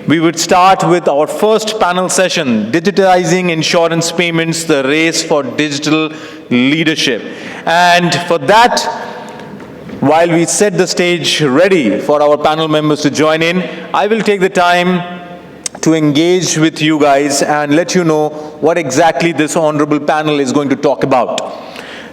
we would start with our first panel session, Digitizing Insurance Payments, the Race for Digital Leadership. And for that, while we set the stage ready for our panel members to join in, I will take the time to engage with you guys and let you know what exactly this honorable panel is going to talk about.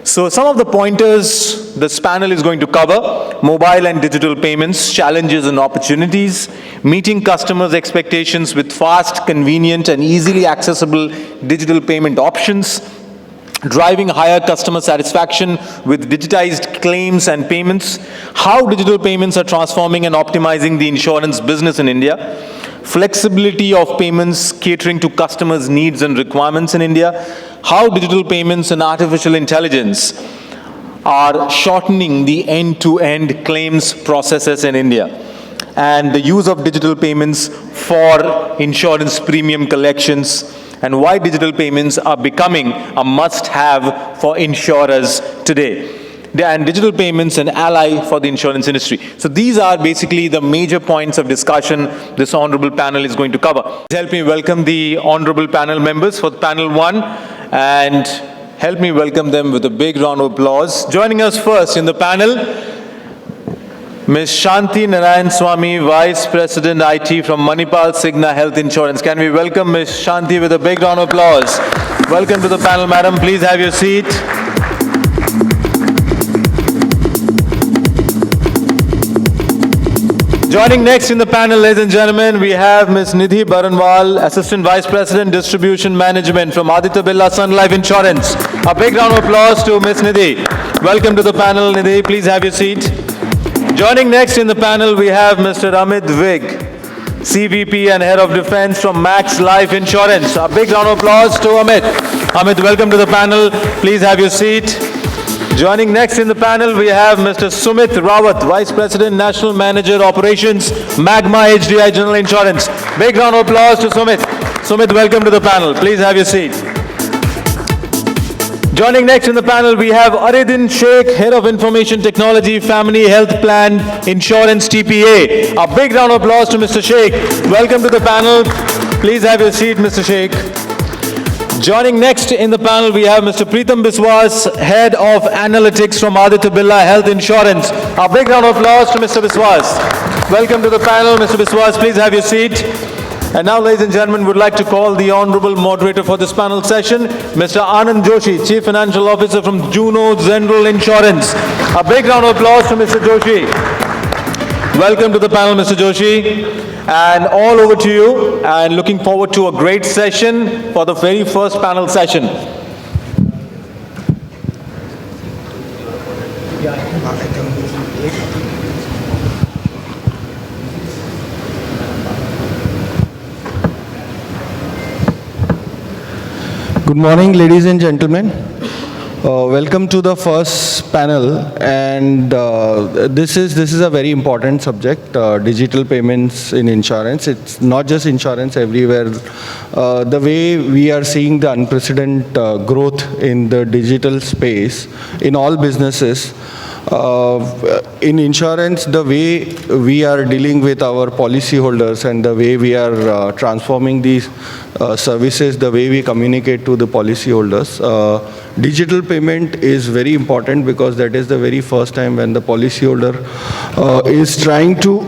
So some of the pointers this panel is going to cover: mobile and digital payments, challenges and opportunities, meeting customers' expectations with fast, convenient and easily accessible digital payment options, driving higher customer satisfaction with digitized claims and payments, how digital payments are transforming and optimizing the insurance business in India, flexibility of payments catering to customers' needs and requirements in India, how digital payments and artificial intelligence are shortening the end-to-end claims processes in India, and the use of digital payments for insurance premium collections, and why digital payments are becoming a must-have for insurers today, and digital payments an ally for the insurance industry. So these are basically the major points of discussion this honorable panel is going to cover. Help me welcome the honorable panel members for panel 1, and help me welcome them with a big round of applause. Joining us first in the panel, Ms. Shanti Narayanaswamy, Vice President IT from ManipalCigna Health Insurance. Can we welcome Ms. Shanti with a big round of applause? Welcome to the panel, madam. Please have your seat. Joining next in the panel, ladies and gentlemen, we have Ms. Nidhi Baranwal, Assistant Vice President, Distribution Management from Aditya Birla Sun Life Insurance. A big round of applause to Ms. Nidhi. Welcome to the panel, Nidhi. Please have your seat. Joining next in the panel, we have Mr. Amit Vig, CVP and Head of Defense from Max Life Insurance. A big round of applause to Amit. Amit, welcome to the panel. Please have your seat. Joining next in the panel, we have Mr. Sumit Rawat, Vice President, National Manager Operations, Magma HDI General Insurance. Big round of applause to Sumit. Sumit, welcome to the panel. Please have your seat. Joining next in the panel, we have Arieddin Sheik, Head of Information Technology, Family Health Plan Insurance TPA. A big round of applause to Mr. Sheik. Welcome to the panel. Please have your seat, Mr. Sheik. Joining next in the panel, we have Mr. Preetam Biswas, Head of Analytics from Aditya Birla Health Insurance. A big round of applause to Mr. Biswas. Welcome to the panel, Mr. Biswas. Please have your seat. And now, ladies and gentlemen, would like to call the honorable moderator for this panel session, Mr. Anand Joshi, Chief Financial Officer from Zuno General Insurance. A big round of applause to Mr. Joshi. Welcome to the panel, Mr. Joshi. And all over to you, and looking forward to a great session for the very first panel session. Good morning, ladies and gentlemen. Welcome to the first panel, and this is a very important subject, digital payments in insurance. It's not just insurance, everywhere. The way we are seeing the unprecedented growth in the digital space in all businesses. In insurance, the way we are dealing with our policyholders and the way we are transforming these services, the way we communicate to the policyholders, digital payment is very important, because that is the very first time when the policyholder is trying to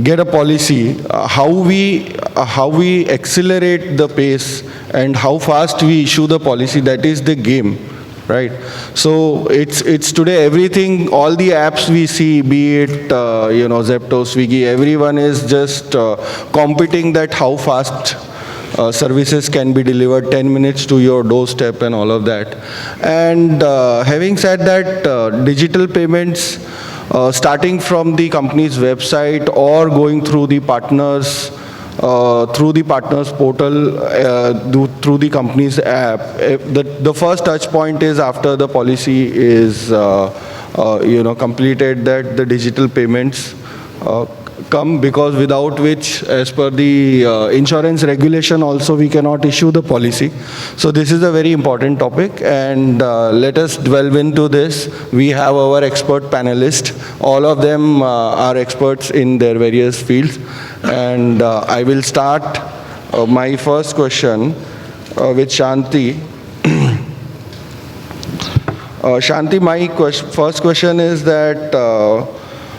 get a policy. How we accelerate the pace and how fast we issue the policy, that is the game. Right. So it's today everything, all the apps we see, be it Zepto, Swiggy, everyone is just competing that how fast services can be delivered 10 minutes to your doorstep and all of that. And having said that, digital payments, starting from the company's website or going through the partners portal, through the company's app, the first touch point is after the policy is completed, that the digital payments come, because without which, as per the insurance regulation also, we cannot issue the policy. So this is a very important topic, and let us delve into this. We have our expert panelists. All of them are experts in their various fields, and I will start my first question with Shanti. Shanti, my first question is that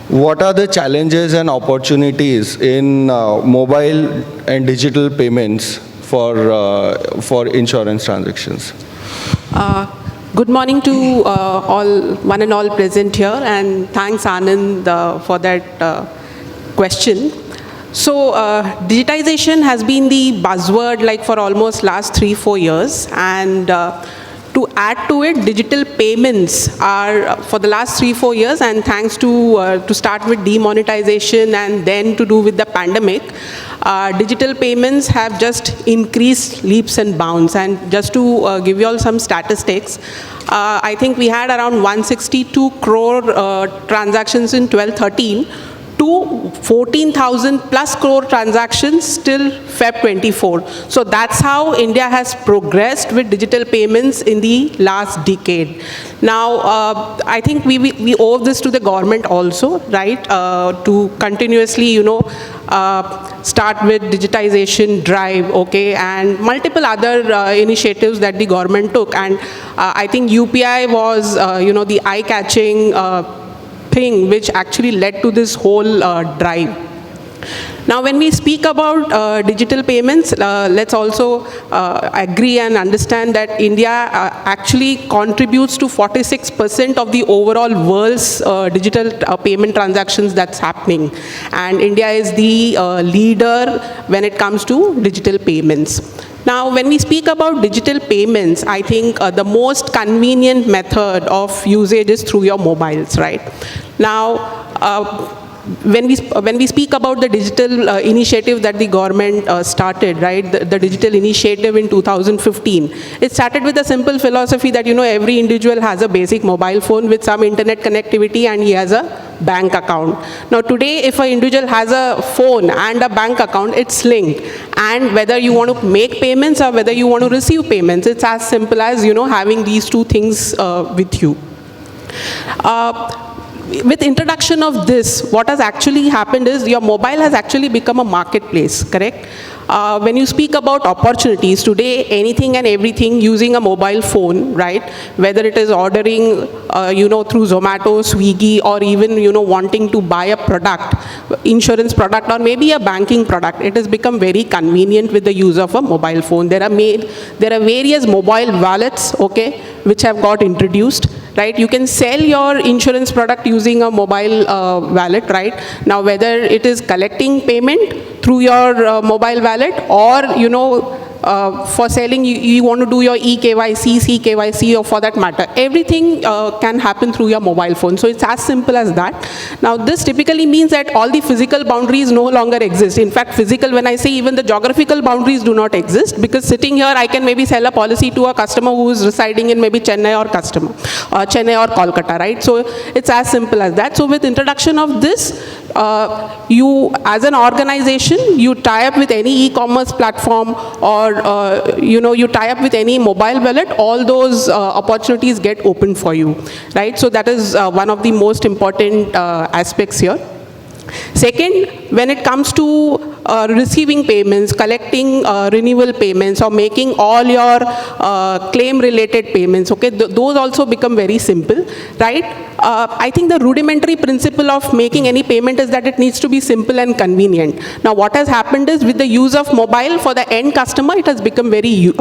what are the challenges and opportunities in mobile and digital payments for insurance transactions? Good morning to one and all present here, and thanks Anand for that question. So digitization has been the buzzword like for almost last 3-4 years, and to add to it, digital payments are for the last 3-4 years, and thanks to start with demonetization and then to do with the pandemic, digital payments have just increased leaps and bounds. And just to give you all some statistics, I think we had around 162 crore transactions in 12-13 to 14,000 plus crore transactions till Feb 24. So that's how India has progressed with digital payments in the last decade. Now, I think we owe this to the government also, right, to continuously, start with digitization drive, okay, and multiple other initiatives that the government took. And I think UPI was, the eye-catching thing which actually led to this whole drive. Now, when we speak about digital payments, let's also agree and understand that India actually contributes to 46% of the overall world's digital payment transactions that's happening. And India is the leader when it comes to digital payments. Now, when we speak about digital payments, I think the most convenient method of usage is through your mobiles, right? Now, when we speak about the digital initiative that the government started, right, the digital initiative in 2015, it started with a simple philosophy that, every individual has a basic mobile phone with some internet connectivity and he has a bank account. Now, today, if an individual has a phone and a bank account, it's linked. And whether you want to make payments or whether you want to receive payments, it's as simple as, having these two things with you. With introduction of this, what has actually happened is your mobile has actually become a marketplace, correct? When you speak about opportunities, today anything and everything using a mobile phone, right? Whether it is ordering, through Zomato, Swiggy, or even, wanting to buy a product, insurance product, or maybe a banking product, it has become very convenient with the use of a mobile phone. There are various mobile wallets, okay, which have got introduced. Right, you can sell your insurance product using a mobile wallet, right? Now, whether it is collecting payment through your mobile wallet, or for selling, you want to do your eKYC, CKYC, or for that matter, everything can happen through your mobile phone. So it's as simple as that. Now, this typically means that all the physical boundaries no longer exist. In fact, physical, when I say even the geographical boundaries do not exist, because sitting here, I can maybe sell a policy to a customer who is residing in maybe Chennai or Kolkata, right? So it's as simple as that. So with introduction of this, you as an organization, you tie up with any e-commerce platform, or you tie up with any mobile wallet, all those opportunities get opened for you, right? So that is one of the most important aspects here. Second, when it comes to receiving payments, collecting renewal payments, or making all your claim-related payments, okay, those also become very simple, right? I think the rudimentary principle of making any payment is that it needs to be simple and convenient. Now, what has happened is with the use of mobile for the end customer, it has become very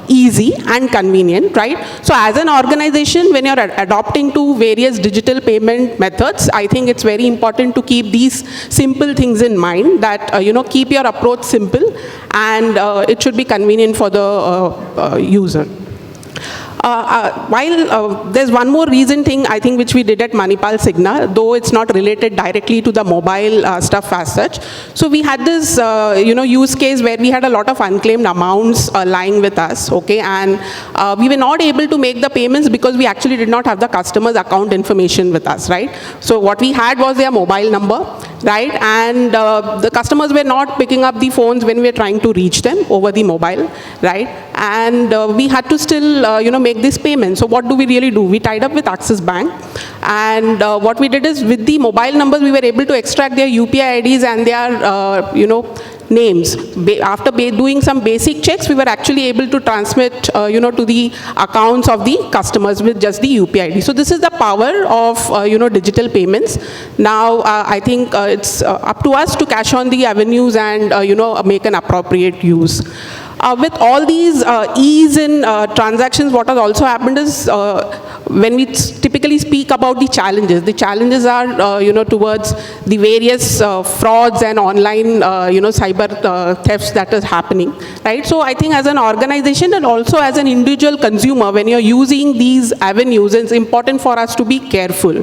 easy and convenient, right? So as an organization, when you're adopting to various digital payment methods, I think it's very important to keep these simple things in mind, that, keep your approach simple, and it should be convenient for the user. While there's one more recent thing, I think, which we did at ManipalCigna, though it's not related directly to the mobile stuff as such. So we had this, use case where we had a lot of unclaimed amounts lying with us, okay, and we were not able to make the payments because we actually did not have the customer's account information with us, right? So what we had was their mobile number, right? And the customers were not picking up the phones when we were trying to reach them over the mobile, right? And we had to still, make this payment. So what do we really do? We tied up with Axis Bank, and what we did is with the mobile numbers, we were able to extract their UPI IDs and their, names. After doing some basic checks, we were actually able to transmit, to the accounts of the customers with just the UPI ID. So this is the power of, digital payments. Now, I think it's up to us to cash on the avenues and, make an appropriate use. With all these ease in transactions, what has also happened is when we typically speak about the challenges are, towards the various frauds and online, cyber thefts that is happening, right? So I think as an organization and also as an individual consumer, when you're using these avenues, it's important for us to be careful.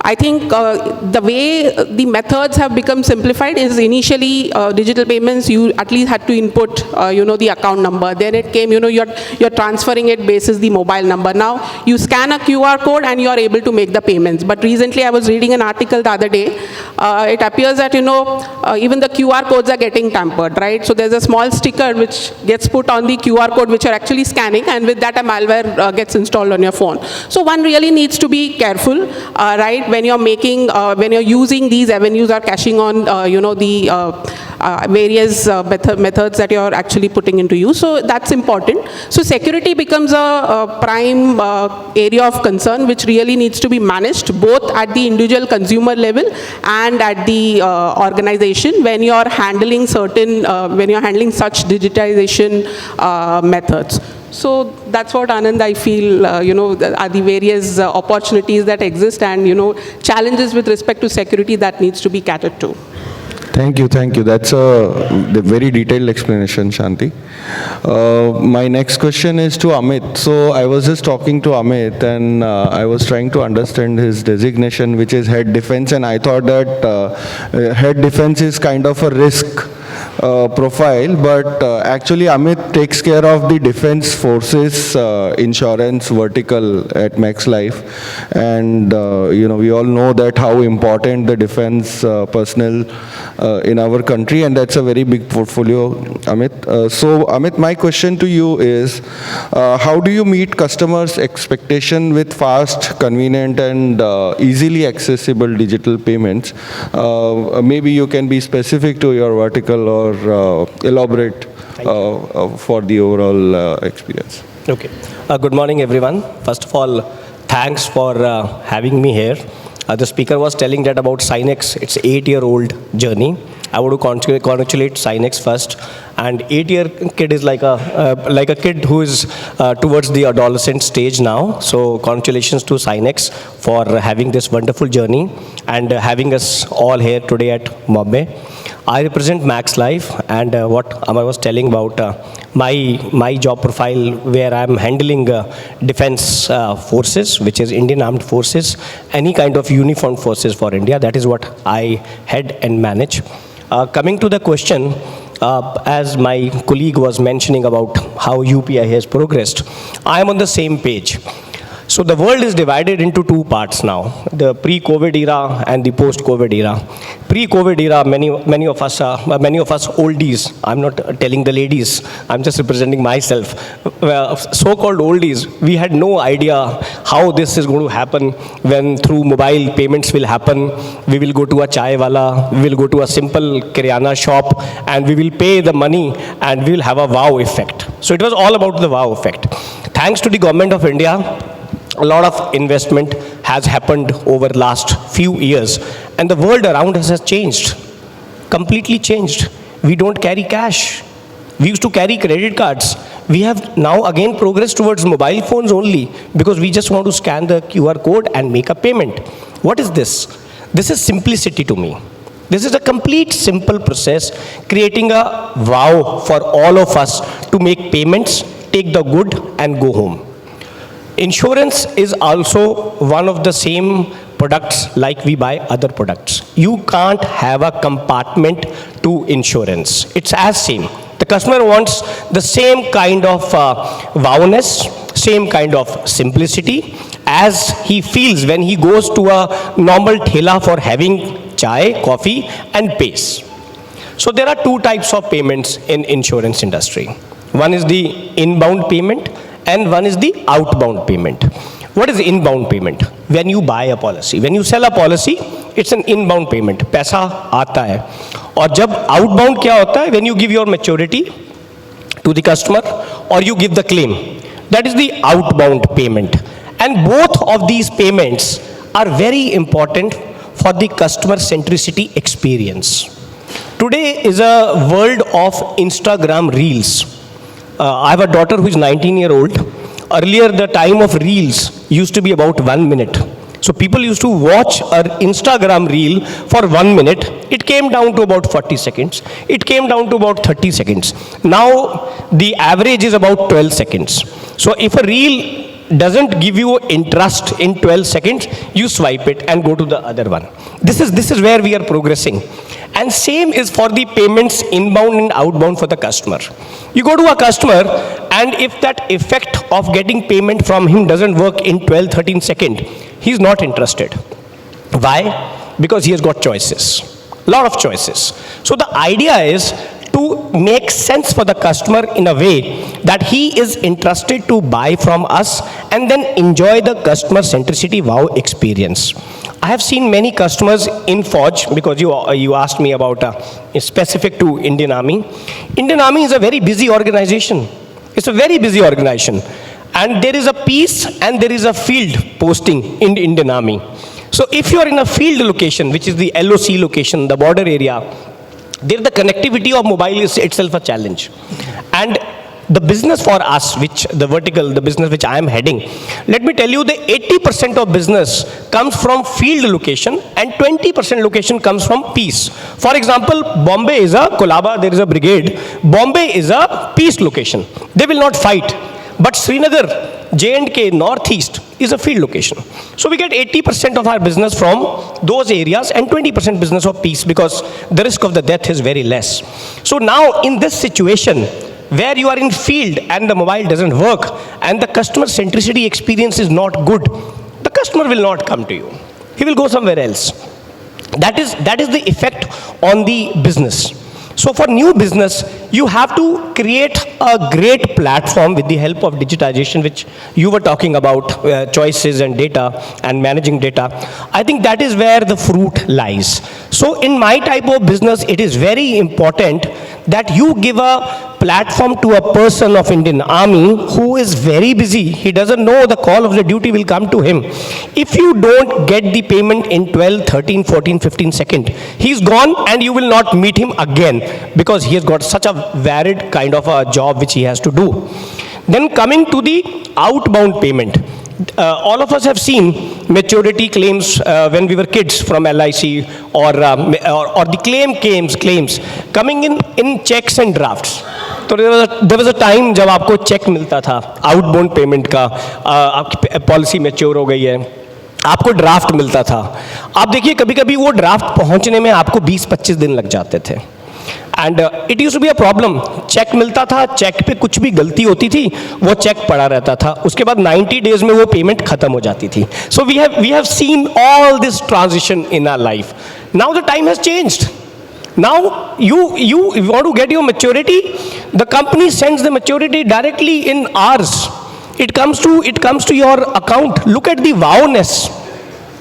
I think the way the methods have become simplified is initially digital payments, you at least had to input, the account number. Then it came, you're transferring it basis the mobile number. Now you scan a QR code and you're able to make the payments. But recently I was reading an article the other day. It appears that, even the QR codes are getting tampered, right? So there's a small sticker which gets put on the QR code which you're actually scanning, and with that a malware gets installed on your phone. So one really needs to be careful, right? When you're making, when you're using these avenues or cashing on, the various methods that you're actually putting into use. So that's important. So security becomes a prime area of concern which really needs to be managed both at the individual consumer level and at the organization when you're handling certain, when you're handling such digitization methods. So that's what, Anand, I feel, are the various opportunities that exist and, challenges with respect to security that needs to be catered to. Thank you. That's a very detailed explanation, Shanti. My next question is to Amit. So I was just talking to Amit and I was trying to understand his designation, which is head defense, and I thought that head defense is kind of a risk profile, but actually Amit takes care of the defense forces insurance vertical at Max Life, and we all know that how important the defense personnel in our country, and that's a very big portfolio, Amit. So Amit, my question to you is, how do you meet customers' expectation with fast, convenient and easily accessible digital payments? Maybe you can be specific to your vertical or elaborate for the overall experience. Okay. Good morning, everyone. First of all, thanks for having me here. The speaker was telling that about Signex, it's 8-year-old journey. I want to congratulate Signex first. And 8-year kid is like a kid who is towards the adolescent stage now. So congratulations to Signex for having this wonderful journey and having us all here today at Mumbai. I represent Max Life, and what I was telling about my job profile, where I'm handling defense forces, which is Indian Armed Forces, any kind of uniformed forces for India. That is what I head and manage. Coming to the question, as my colleague was mentioning about how UPI has progressed, I am on the same page. So the world is divided into two parts now, the pre-COVID era and the post-COVID era. Pre-COVID era, many of us oldies, I'm not telling the ladies, I'm just representing myself, so-called oldies, we had no idea how this is going to happen when through mobile payments will happen. We will go to a chai wala, we will go to a simple kiryana shop, and we will pay the money and we will have a wow effect. So it was all about the wow effect. Thanks to the government of India, a lot of investment has happened over the last few years, and the world around us has changed, completely changed. We don't carry cash. We used to carry credit cards. We have now again progressed towards mobile phones only because we just want to scan the QR code and make a payment. What is this? This is simplicity to me. This is a complete simple process, creating a wow for all of us to make payments, take the good and go home. Insurance is also one of the same products like we buy other products. You can't have a compartment to insurance. It's as same. The customer wants the same kind of wowness same kind of simplicity as he feels when he goes to a normal thela for having chai, coffee and pays. So there are two types of payments in insurance industry. One is the inbound payment and one is the outbound payment. What is inbound payment? When you buy a policy, when you sell a policy, it's an inbound payment. पैसा आता है. और जब outbound क्या होता है? When you give your maturity to the customer or you give the claim. That is the outbound payment. And both of these payments are very important for the customer centricity experience. Today is a world of Instagram reels. I have a daughter who is 19-year-old. Earlier, the time of reels used to be about 1 minute. So people used to watch an Instagram reel for 1 minute. It came down to about 40 seconds. It came down to about 30 seconds. Now, the average is about 12 seconds. So if a reel doesn't give you interest in 12 seconds, you swipe it and go to the other one. This is where we are progressing. And same is for the payments inbound and outbound for the customer. You go to a customer and if that effect of getting payment from him doesn't work in 12, 13 seconds, he's not interested. Why? Because he has got choices, lot of choices. So the idea is to make sense for the customer in a way that he is interested to buy from us and then enjoy the customer centricity wow experience. I have seen many customers in Forge, because you asked me about specific to Indian Army. Indian Army is a very busy organization. It's a very busy organization. And there is a peace and there is a field posting in the Indian Army. So if you are in a field location, which is the LOC location, the border area, there the connectivity of mobile is itself a challenge. And the business for us, the business which I am heading, let me tell you, the 80% of business comes from field location and 20% location comes from peace. For example, Bombay is a Kolaba, there is a brigade. Bombay is a peace location. They will not fight. But Srinagar, J&K, Northeast is a field location. So we get 80% of our business from those areas and 20% business of peace because the risk of the death is very less. So now in this situation, where you are in field and the mobile doesn't work and the customer centricity experience is not good, the customer will not come to you. He will go somewhere else. That is the effect on the business. So for new business, you have to create a great platform with the help of digitization, which you were talking about, choices and data and managing data. I think that is where the fruit lies. So in my type of business, it is very important that you give a platform to a person of Indian Army who is very busy. He doesn't know the call of the duty will come to him. If you don't get the payment in 12, 13, 14, 15 seconds, he's gone and you will not meet him again because he has got such a varied kind of a job which he has to do. Then coming to the outbound payment. All of us have seen maturity claims when we were kids from LIC or the claims coming in checks and drafts. So there was a time जब आपको check मिलता था outbound payment का, आपकी policy mature हो गई है, आपको ड्राफ्ट मिलता था. आप देखिए कभी कभी वो ड्राफ्ट पहुंचने में आपको 20-25 दिन लग जाते थे. And it used to be a problem. Cheque मिलता था, चेक पे कुछ भी गलती होती थी, वो चेक पड़ा रहता था, उसके बाद 90 डेज में वो पेमेंट खत्म हो जाती थी. So we have seen all this transition in our life. Now the time has changed. Now you want to get your maturity, the company sends the maturity directly in hours. It comes to your account. Look at the wow-ness.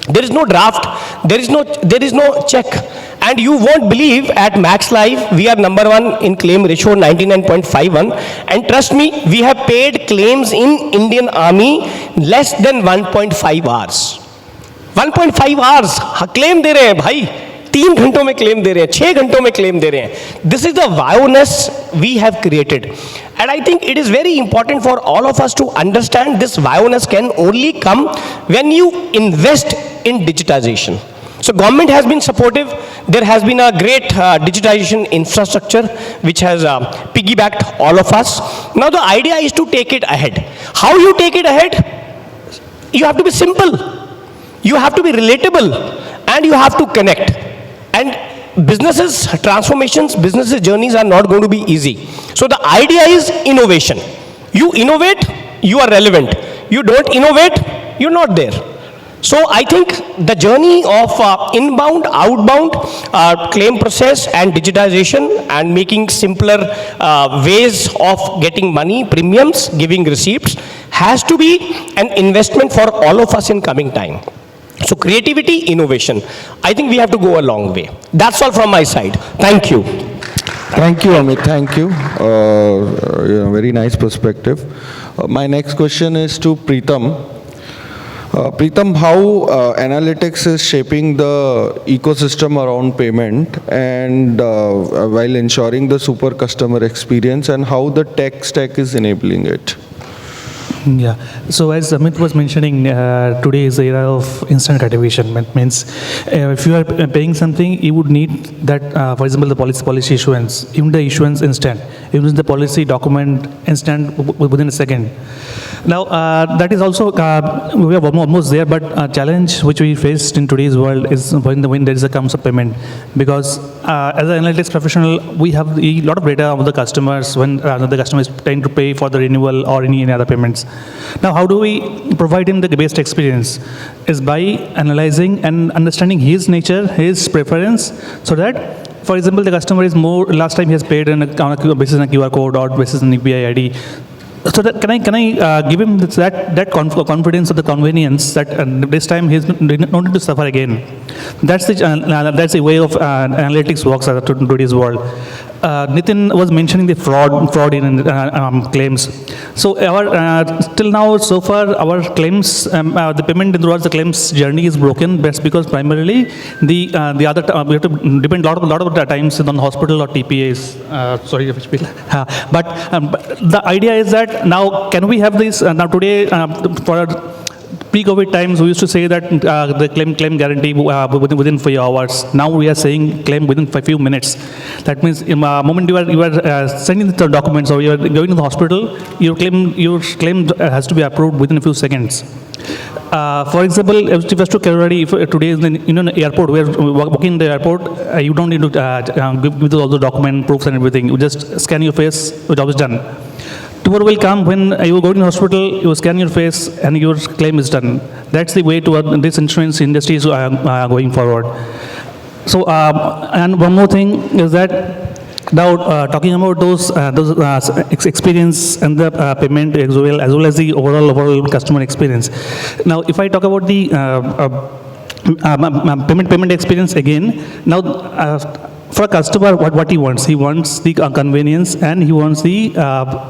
There is no draft, there is no check. And you won't believe, at Max Life we are number one in claim ratio, 99.51, and trust me, we have paid claims in Indian Army less than 1.5 hours. 1.5 hours claim दे रहे हैं भाई, 3 घंटों में claim दे रहे हैं, 6 घंटों में क्लेम दे रहे हैं. This is the violence we have created. And I think it is very important for all of us to understand this valueness can only come when you invest in digitization. So government has been supportive. There has been a great digitization infrastructure which has piggybacked all of us. Now the idea is to take it ahead. How you take it ahead? You have to be simple. You have to be relatable. And you have to connect. And businesses transformations, businesses journeys are not going to be easy. So the idea is innovation. You innovate, you are relevant. You don't innovate, you're not there. So I think the journey of inbound, outbound claim process and digitization and making simpler ways of getting money, premiums, giving receipts has to be an investment for all of us in coming time. So creativity, innovation. I think we have to go a long way. That's all from my side. Thank you. Thank you, Amit. Thank you. Very nice perspective. My next question is to Preetam. Preetam, how analytics is shaping the ecosystem around payment and while ensuring the super customer experience, and how the tech stack is enabling it? Yeah. So as Amit was mentioning, today is the era of instant gratification. That means if you are paying something, you would need that, for example, the policy issuance, even the issuance instant, even the policy document instant within a second. Now, that is also, we are almost there, but a challenge which we faced in today's world is when there is a comes of payment. Because as an analytics professional, we have a lot of data of the customers when the customer is trying to pay for the renewal or any other payments. Now, how do we provide him the best experience? Is by analyzing and understanding his nature, his preference, so that, for example, the customer is more, last time he has paid on a basis on a QR code or basis on UPI ID. So that can I give him that confidence or the convenience that this time he's not need to suffer again. That's the way of analytics works in today's world. Nitin was mentioning the fraud in claims. So our till now, so far, our claims, the payment towards the claims journey is broken. That's because primarily the other we have to depend a lot of the times on hospital or TPAs. Sorry, FHPL. But the idea is that now can we have this now today for pre-COVID times, we used to say that the claim guarantee within 5 hours. Now we are saying claim within a few minutes. That means in the moment you are sending the documents or you are going to the hospital, your claim has to be approved within a few seconds. For example, if you to already today in an airport, we are walking in the airport, you don't need to give all the document proofs and everything. You just scan your face, the job is done. Tomorrow will come when you go to the hospital, you scan your face and your claim is done. That's the way to this insurance industry is going forward. So, and one more thing is that now talking about those experience and the payment as well as the overall customer experience. Now, if I talk about the payment experience again, now. For a customer, what he wants the convenience, and he wants the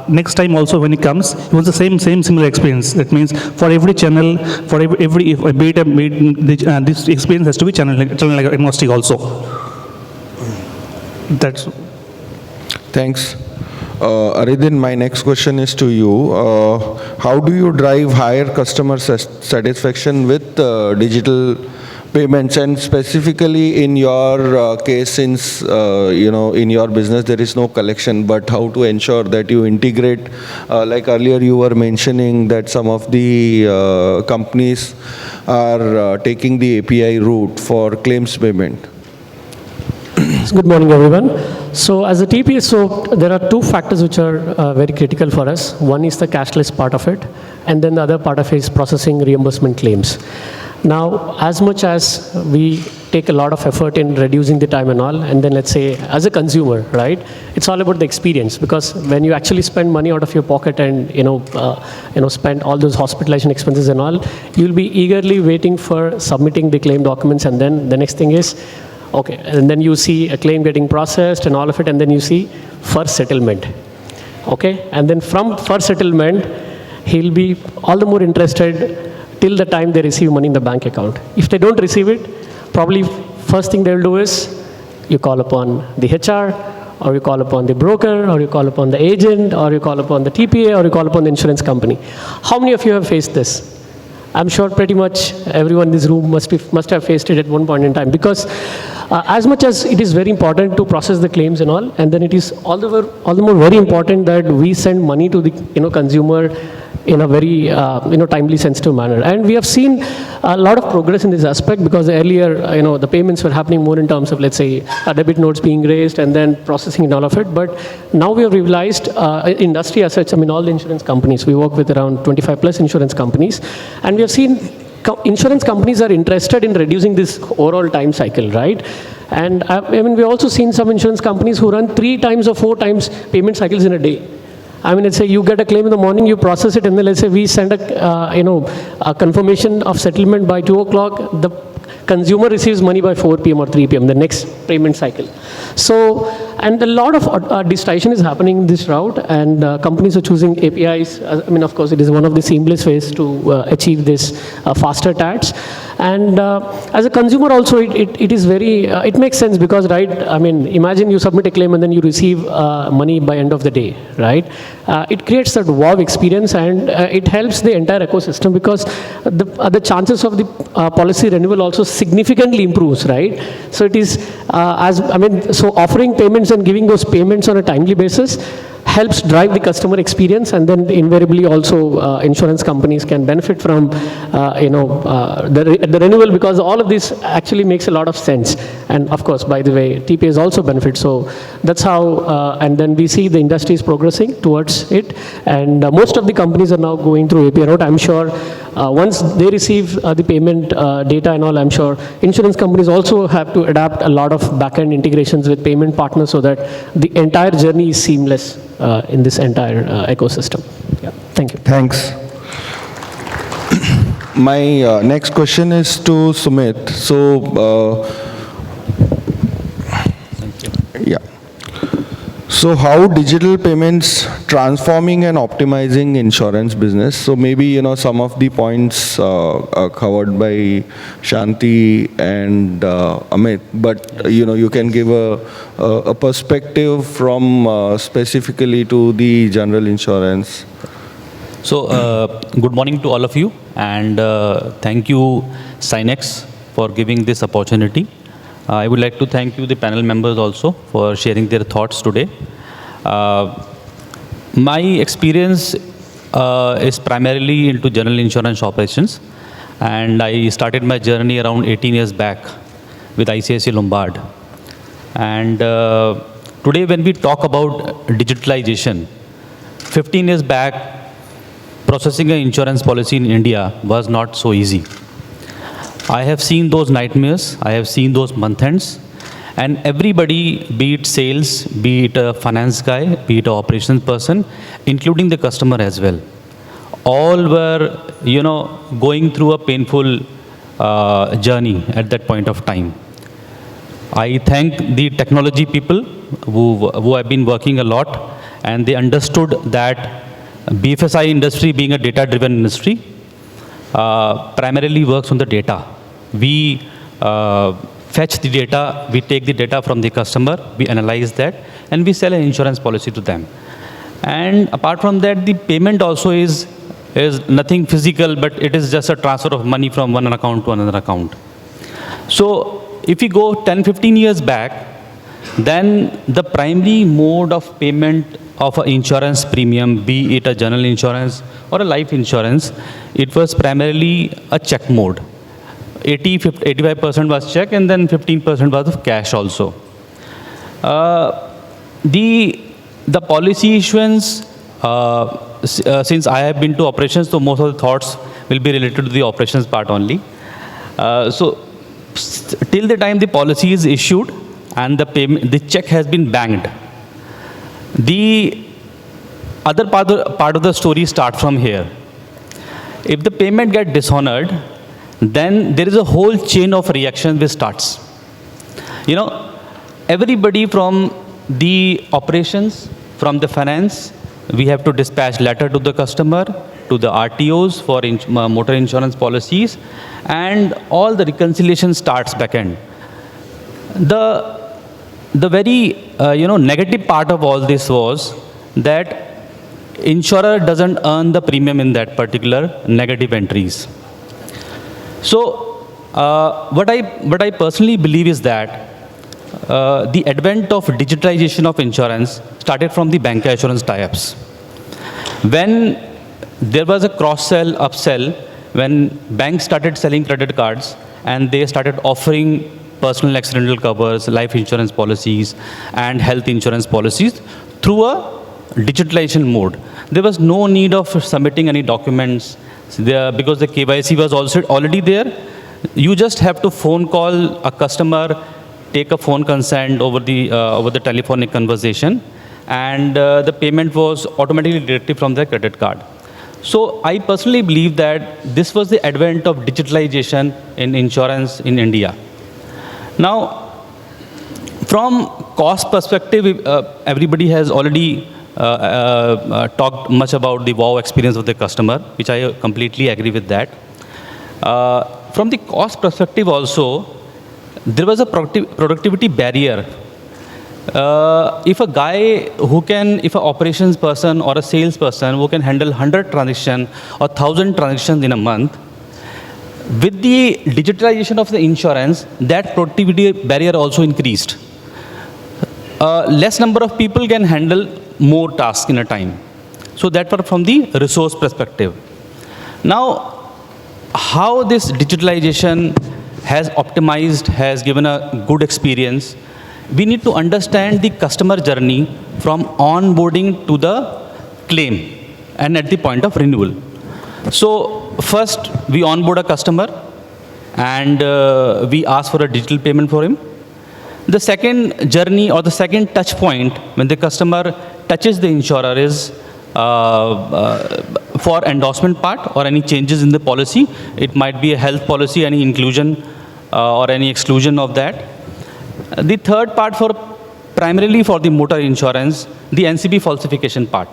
next time also when he comes, he wants the same similar experience. That means for every channel, for every this experience has to be channel agnostic also. That's. Thanks. Arieddin, my next question is to you. How do you drive higher customer satisfaction with digital payments, and specifically in your case, since in your business there is no collection, but how to ensure that you integrate, like earlier you were mentioning that some of the companies are taking the API route for claims payment. Good morning, everyone. So as a TPA, there are two factors which are very critical for us. One is the cashless part of it, and then the other part of it is processing reimbursement claims. Now, as much as we take a lot of effort in reducing the time and all, and then let's say as a consumer, right, it's all about the experience, because when you actually spend money out of your pocket and spend all those hospitalization expenses and all, you'll be eagerly waiting for submitting the claim documents, and then the next thing is, okay, and then you see a claim getting processed and all of it, and then you see first settlement, okay, and then from first settlement, he'll be all the more interested till the time they receive money in the bank account. If they don't receive it, probably first thing they'll do is you call upon the HR, or you call upon the broker, or you call upon the agent, or you call upon the TPA, or you call upon the insurance company. How many of you have faced this? I'm sure pretty much everyone in this room must have faced it at one point in time, because as much as it is very important to process the claims and all, and then it is all the more very important that we send money to the consumer in a very timely, sensitive manner. And we have seen a lot of progress in this aspect, because earlier the payments were happening more in terms of, let's say, debit notes being raised and then processing and all of it. But now we have realized industry as such, all the insurance companies, we work with around 25 plus insurance companies, and we have seen insurance companies are interested in reducing this overall time cycle, right? And we've also seen some insurance companies who run 3 times or 4 times payment cycles in a day. Let's say you get a claim in the morning, you process it, and then let's say we send a confirmation of settlement by 2 o'clock. The consumer receives money by 4 p.m. or 3 p.m., the next payment cycle. So, and a lot of digitization is happening in this route, and companies are choosing APIs. Of course, it is one of the seamless ways to achieve this faster TATs. And as a consumer also, it is very, it makes sense, because, right, imagine you submit a claim and then you receive money by end of the day, right? It creates that wow experience, and it helps the entire ecosystem, because the chances of the policy renewal also significantly improves, right? So it is, so offering payments and giving those payments on a timely basis helps drive the customer experience, and then invariably also insurance companies can benefit from the renewal, because all of this actually makes a lot of sense. And of course, by the way, TPAs also benefit. So that's how, and then we see the industry is progressing towards it, and most of the companies are now going through API route. I'm sure once they receive the payment data and all, I'm sure insurance companies also have to adapt a lot of back-end integrations with payment partners, so that the entire journey is seamless in this entire ecosystem. Yeah. Thank you. Thanks. My next question is to Sumit. So, yeah. So how digital payments transforming and optimizing insurance business? So maybe, some of the points are covered by Shanti and Amit, but, you can give a perspective from specifically to the general insurance. So, good morning to all of you, and thank you, Synex, for giving this opportunity. I would like to thank you, the panel members, also for sharing their thoughts today. My experience is primarily into general insurance operations, and I started my journey around 18 years back with ICICI Lombard. And today, when we talk about digitalization, 15 years back, processing an insurance policy in India was not so easy. I have seen those nightmares, I have seen those month ends, and everybody, be it sales, be it a finance guy, be it an operations person, including the customer as well, all were, going through a painful journey at that point of time. I thank the technology people who have been working a lot, and they understood that BFSI industry, being a data-driven industry, primarily works on the data. We fetch the data, we take the data from the customer, we analyze that, and we sell an insurance policy to them. And apart from that, the payment also is nothing physical, but it is just a transfer of money from one account to another account. So if we go 10-15 years back, then the primary mode of payment of an insurance premium, be it a general insurance or a life insurance, it was primarily a check mode. 85% was check, and then 15% was of cash also. The policy issuance, since I have been to operations, so most of the thoughts will be related to the operations part only. So till the time the policy is issued and the check has been banked, the other part of the story starts from here. If the payment gets dishonored, then there is a whole chain of reaction which starts. Everybody from the operations, from the finance, we have to dispatch letter to the customer, to the RTOs for motor insurance policies, and all the reconciliation starts back end. The very negative part of all this was that insurer doesn't earn the premium in that particular negative entries. So what I personally believe is that the advent of digitalization of insurance started from the bancassurance tie-ups. When there was a cross-sell, upsell, when banks started selling credit cards and they started offering personal accidental covers, life insurance policies, and health insurance policies through a digitalization mode. There was no need of submitting any documents because the KYC was also already there. You just have to phone call a customer, take a phone consent over the telephonic conversation, and the payment was automatically deducted from the credit card. So I personally believe that this was the advent of digitalization in insurance in India. Now, from cost perspective, everybody has already talked much about the wow experience of the customer, which I completely agree with that. From the cost perspective also, there was a productivity barrier. If an operations person or a sales person who can handle 100 transactions or 1,000 transactions in a month, with the digitalization of the insurance, that productivity barrier also increased. Less number of people can handle more tasks in a time. So that was from the resource perspective. Now, how this digitalization has optimized, has given a good experience, we need to understand the customer journey from onboarding to the claim and at the point of renewal. So first, we onboard a customer and we ask for a digital payment for him. The second journey or the second touch point when the customer touches the insurer is for endorsement part or any changes in the policy. It might be a health policy, any inclusion or any exclusion of that. The third part primarily for the motor insurance, the NCB falsification part.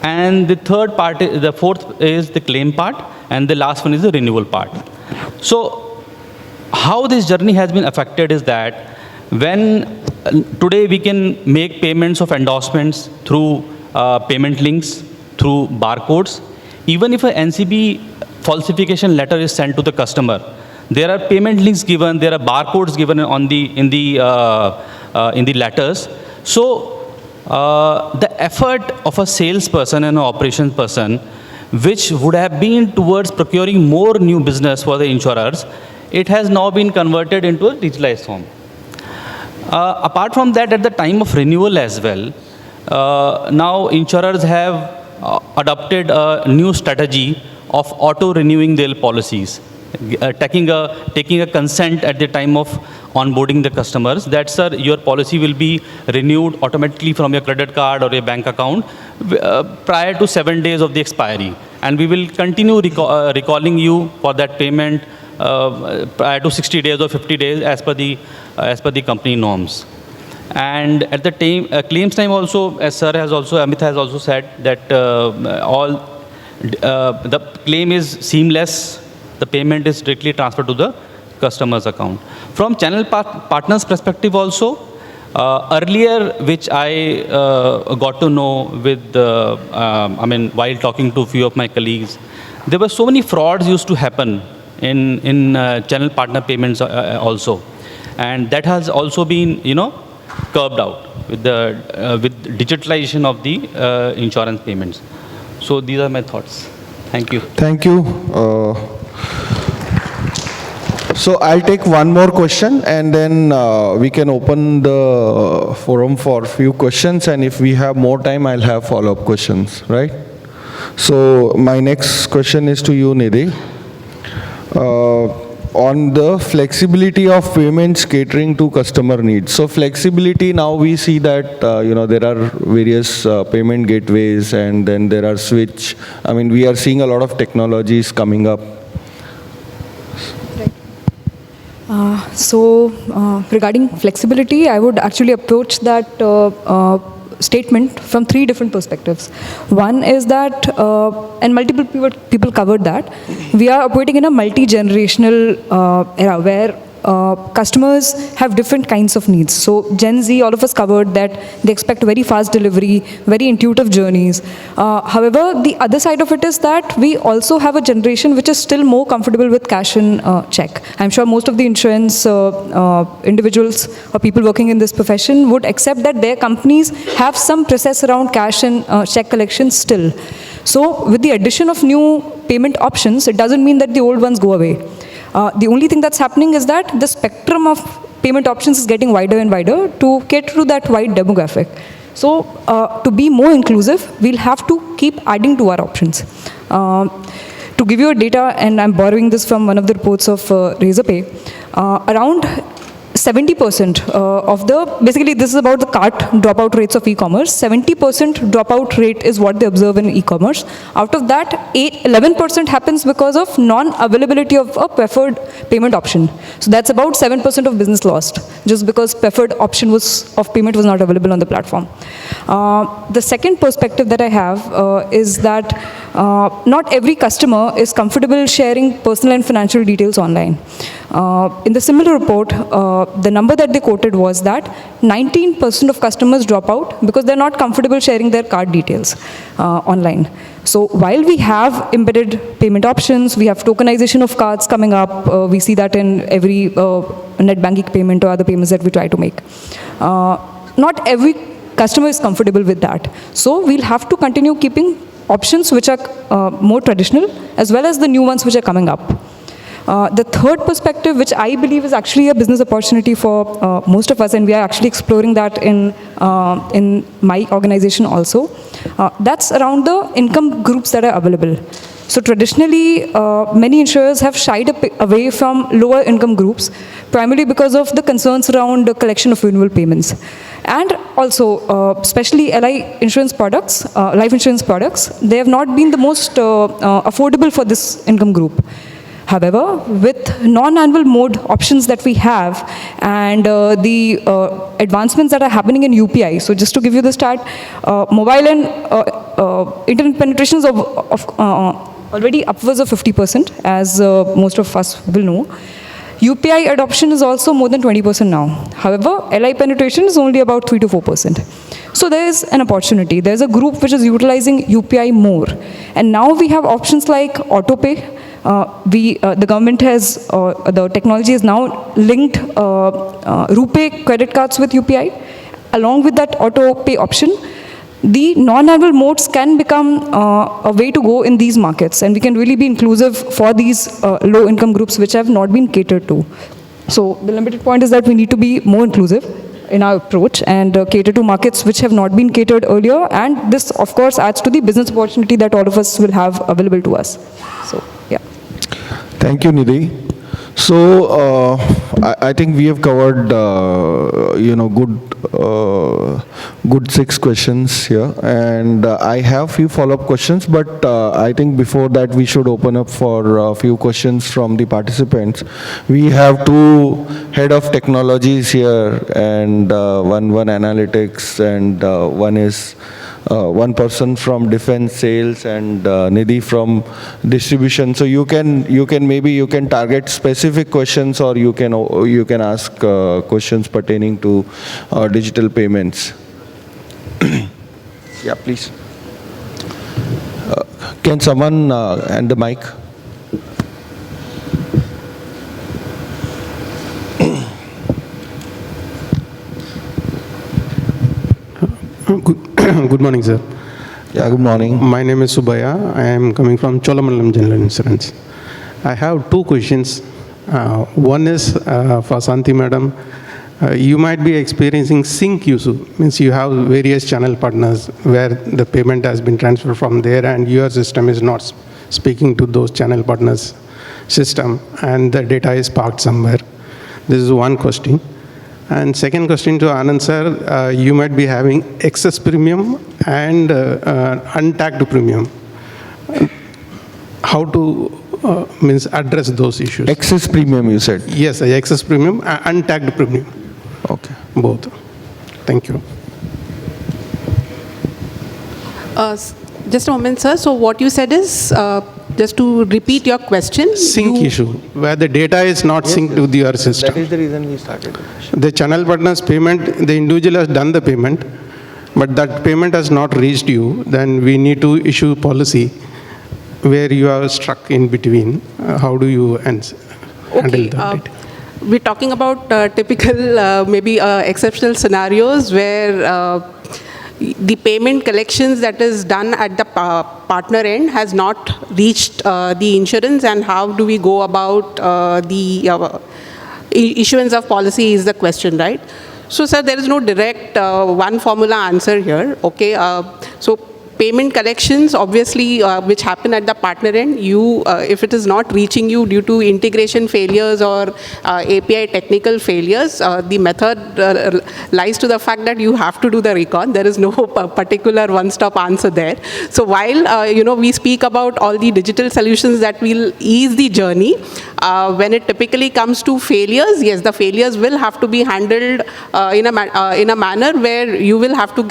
And the fourth is the claim part, and the last one is the renewal part. So how this journey has been affected is that when today we can make payments of endorsements through payment links, through barcodes, even if an NCB falsification letter is sent to the customer, there are payment links given, there are barcodes given in the letters. So the effort of a salesperson and an operations person, which would have been towards procuring more new business for the insurers, it has now been converted into a digitalized form. Apart from that, at the time of renewal as well, now insurers have adopted a new strategy of auto-renewing their policies, taking a consent at the time of onboarding the customers that, sir, your policy will be renewed automatically from your credit card or your bank account prior to 7 days of the expiry. And we will continue recalling you for that payment prior to 60 days or 50 days as per the company norms. And at the claims time also, as Amit has also said, that the claim is seamless. The payment is directly transferred to the customer's account. From channel partners perspective also, earlier, which I got to know with, while talking to a few of my colleagues, there were so many frauds used to happen in channel partner payments also. And that has also been, curbed out with digitalization of the insurance payments. So these are my thoughts. Thank you. Thank you. So I'll take one more question and then we can open the forum for a few questions, and if we have more time, I'll have follow-up questions, right? So my next question is to you, Nidhi. On the flexibility of payments catering to customer needs. So flexibility, now we see that, there are various payment gateways, and then there are switch. We are seeing a lot of technologies coming up. Regarding flexibility, I would actually approach that statement from three different perspectives. One is that, and multiple people covered that, we are operating in a multi-generational era where customers have different kinds of needs. So Gen Z, all of us covered that they expect very fast delivery, very intuitive journeys. However, the other side of it is that we also have a generation which is still more comfortable with cash and check. I'm sure most of the insurance individuals or people working in this profession would accept that their companies have some process around cash and check collection still. So with the addition of new payment options, it doesn't mean that the old ones go away. The only thing that's happening is that the spectrum of payment options is getting wider and wider to cater to that wide demographic. So to be more inclusive, we'll have to keep adding to our options. To give you a data, and I'm borrowing this from one of the reports of Razorpay, around 70% of the, basically this is about the cart dropout rates of e-commerce. 70% dropout rate is what they observe in e-commerce. Out of that, 11% happens because of non-availability of a preferred payment option. So that's about 7% of business lost, just because preferred option of payment was not available on the platform. The second perspective that I have is that not every customer is comfortable sharing personal and financial details online. In the similar report, the number that they quoted was that 19% of customers drop out because they're not comfortable sharing their card details online. So while we have embedded payment options, we have tokenization of cards coming up, we see that in every net banking payment or other payments that we try to make. Not every customer is comfortable with that. So we'll have to continue keeping options which are more traditional, as well as the new ones which are coming up. The third perspective, which I believe is actually a business opportunity for most of us, and we are actually exploring that in my organization also, that's around the income groups that are available. So traditionally, many insurers have shied away from lower income groups, primarily because of the concerns around the collection of renewal payments. And also, especially LI insurance products, life insurance products, they have not been the most affordable for this income group. However, with non-annual mode options that we have and the advancements that are happening in UPI, so just to give you the start, mobile and internet penetration is already upwards of 50%, as most of us will know. UPI adoption is also more than 20% now. However, LI penetration is only about 3 to 4%. So there is an opportunity. There's a group which is utilizing UPI more. And now we have options like autopay. The government has, the technology has now linked RuPay credit cards with UPI. Along with that auto pay option, the non-annual modes can become a way to go in these markets, and we can really be inclusive for these low-income groups which have not been catered to. So the limited point is that we need to be more inclusive in our approach and cater to markets which have not been catered earlier, and this, of course, adds to the business opportunity that all of us will have available to us. So, yeah. Thank you, Nidhi. So I think we have covered, good 6 questions here, and I have few follow-up questions. But I think before that, we should open up for a few questions from the participants. We have 2 head of technologies here, and one analytics, and one is. One person from defense sales and Nidhi from distribution. So you can target specific questions, or you can ask questions pertaining to digital payments. Yeah, please. Can someone hand the mic? Good morning, sir. Yeah, good morning. My name is Subhaya. I am coming from Cholamandalam General Insurance. I have 2 questions. One is for Shanti madam. You might be experiencing sync issue, means you have various channel partners where the payment has been transferred from there and your system is not speaking to those channel partners' system and the data is parked somewhere. This is one question. And second question to Anand sir, you might be having excess premium and untagged premium. How to means address those issues? Excess premium, you said? Yes, excess premium, untagged premium. Okay. Both. Thank you. Just a moment, sir. So what you said is Just to repeat your question. Sync issue, where the data is not synced with your system. That is the reason we started. The channel partner's payment, the individual has done the payment, but that payment has not reached you, then we need to issue policy where you are stuck in between. How do you handle that? We're talking about typical, maybe exceptional scenarios where the payment collections that is done at the partner end has not reached the insurance, and how do we go about the issuance of policy is the question, right? So, sir, there is no direct one formula answer here, okay? So, payment collections, obviously, which happen at the partner end, if it is not reaching you due to integration failures or API technical failures, the method lies to the fact that you have to do the recon. There is no particular one-stop answer there. So while we speak about all the digital solutions that will ease the journey, when it typically comes to failures, yes, the failures will have to be handled in a manner where you will have to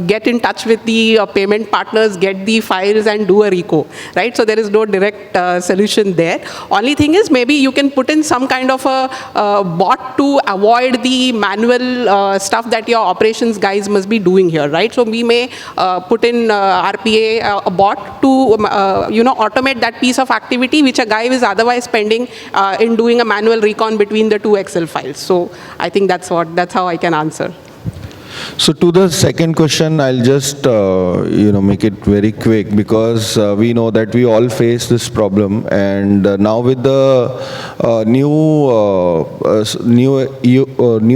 get in touch with the payment partners, get the files and do a reco, right? So there is no direct solution there. Only thing is maybe you can put in some kind of a bot to avoid the manual stuff that your operations guys must be doing here, right? So we may put in RPA, a bot to automate that piece of activity which a guy is otherwise spending in doing a manual recon between the two Excel files. So I think that's how I can answer. So to the second question, I'll just make it very quick, because we know that we all face this problem, and now with the new